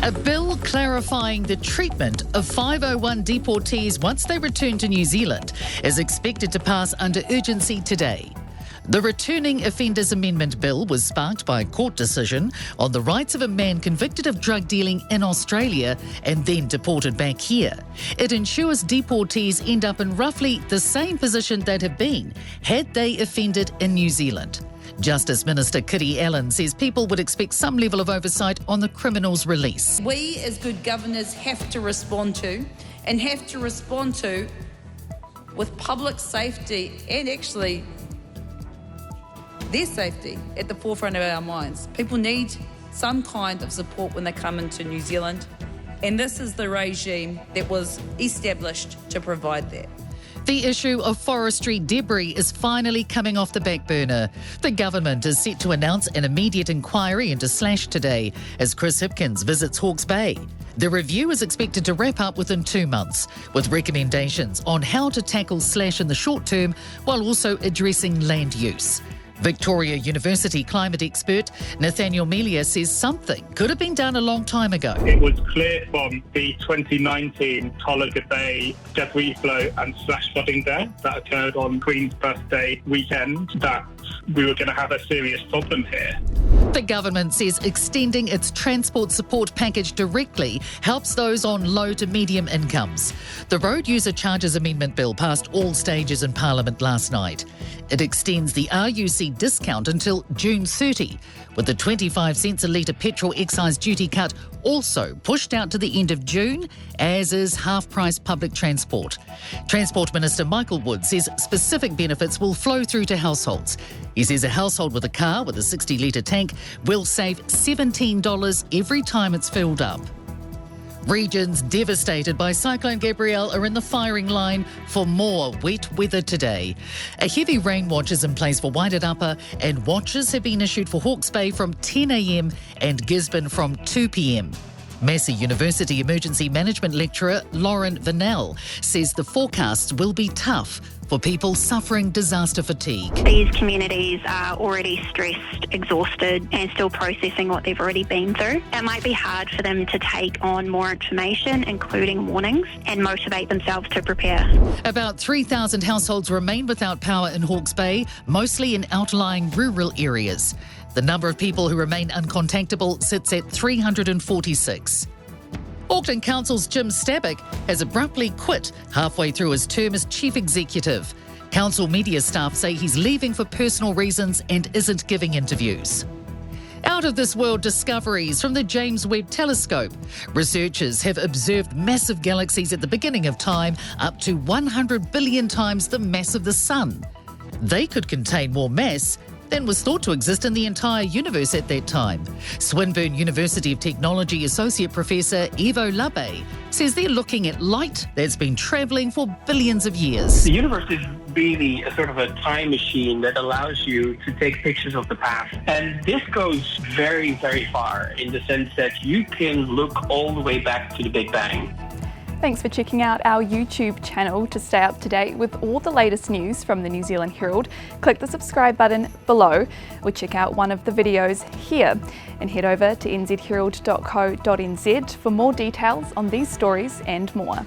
A bill clarifying the treatment of 501 deportees once they return to New Zealand is expected to pass under urgency today. The Returning Offenders Amendment Bill was sparked by a court decision on the rights of a man convicted of drug dealing in Australia and then deported back here. It ensures deportees end up in roughly the same position they'd have been had they offended in New Zealand. Justice Minister Kitty Allen says people would expect some level of oversight on the criminal's release. We as good governors have to respond to with public safety and actually their safety at the forefront of our minds. People need some kind of support when they come into New Zealand, and this is the regime that was established to provide that. The issue of forestry debris is finally coming off the back burner. The government is set to announce an immediate inquiry into slash today as Chris Hipkins visits Hawke's Bay. The review is expected to wrap up within 2 months, with recommendations on how to tackle slash in the short term while also addressing land use. Victoria University climate expert Nathaniel Melia says something could have been done a long time ago. It was clear from the 2019 Tolaga Bay debris flow and slash flooding there that occurred on Queen's Birthday weekend that we were going to have a serious problem here. The government says extending its transport support package directly helps those on low to medium incomes. The Road User Charges Amendment Bill passed all stages in Parliament last night. It extends the RUC discount until June 30, with the 25 cents a litre petrol excise duty cut also pushed out to the end of June, as is half-price public transport. Transport Minister Michael Wood says specific benefits will flow through to households. He says a household with a car with a 60-litre tank will save $17 every time it's filled up. Regions devastated by Cyclone Gabrielle are in the firing line for more wet weather today. A heavy rain watch is in place for Wairarapa, and watches have been issued for Hawke's Bay from 10 a.m. and Gisborne from 2 p.m. Massey University Emergency Management lecturer Lauren Vanell says the forecasts will be tough for people suffering disaster fatigue. These communities are already stressed, exhausted and still processing what they've already been through. It might be hard for them to take on more information, including warnings, and motivate themselves to prepare. About 3,000 households remain without power in Hawke's Bay, mostly in outlying rural areas. The number of people who remain uncontactable sits at 346. Auckland Council's Jim Stabbock has abruptly quit halfway through his term as chief executive. Council media staff say he's leaving for personal reasons and isn't giving interviews. Out-of-this-world discoveries from the James Webb Telescope. Researchers have observed massive galaxies at the beginning of time, up to 100 billion times the mass of the Sun. They could contain more mass than was thought to exist in the entire universe at that time. Swinburne University of Technology Associate Professor Ivo Labe says they're looking at light that's been travelling for billions of years. The universe is really a sort of a time machine that allows you to take pictures of the past. And this goes very, very far in the sense that you can look all the way back to the Big Bang. Thanks for checking out our YouTube channel. To stay up to date with all the latest news from the New Zealand Herald, click the subscribe button below or check out one of the videos here, and head over to nzherald.co.nz for more details on these stories and more.